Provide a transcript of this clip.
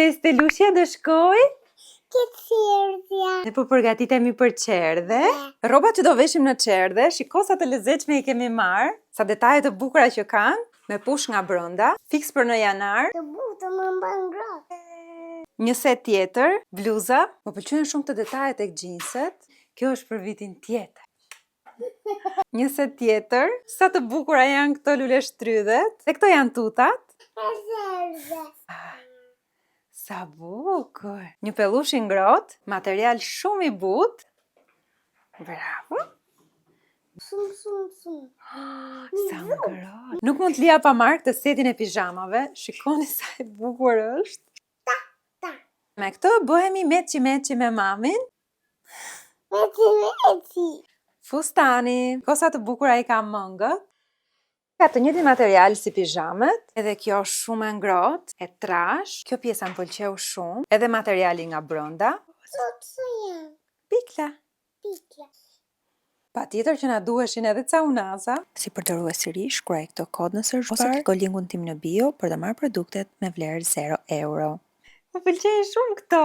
Stelushja do shkoj? Ke qerdhja. Ne po përgatitemi për qerdhe. Rrobat që do veshim në qerdhe, shiko sa të lezetshme i kemi marr, sa detaje të bukura që kanë, me push nga brenda, fiks për në janar. Të butë më mban ngrohtë. Një set tjetër, bluza. Më pëlqejnë shumë të detajet tek xhinset. Kjo është për vitin tjetër. Një set tjetër, sa të bukura janë këto lule shtrydhet. E këto janë tutat. Rezerve. Sa bukur. Një pellush i ngrohtë, material shumë i butë. Bravo. Shumë. Sa ngrohtë. Nuk mund të lija pa marrë këtë setin e pijamave. Shikoni sa e bukur është. Ta. Me këto bëhemi meçi me mamin. Meci. Fustani. Kosa të bukura i ka mëngët. Ka të njëjtin material si pijamet, edhe kjo është shumë e ngrohtë, e trash. Kjo pjesa më pëlqeu shumë, edhe materiali nga brenda. Sot se janë. Pikla. Patjetër që na duheshin edhe ca unaza. Si përdorues i ri, shkruaj këto kod në search bar ose kliko linkun tim në bio për të marrë produktet me vlerë 0 euro. Më pëlqejnë shumë këto.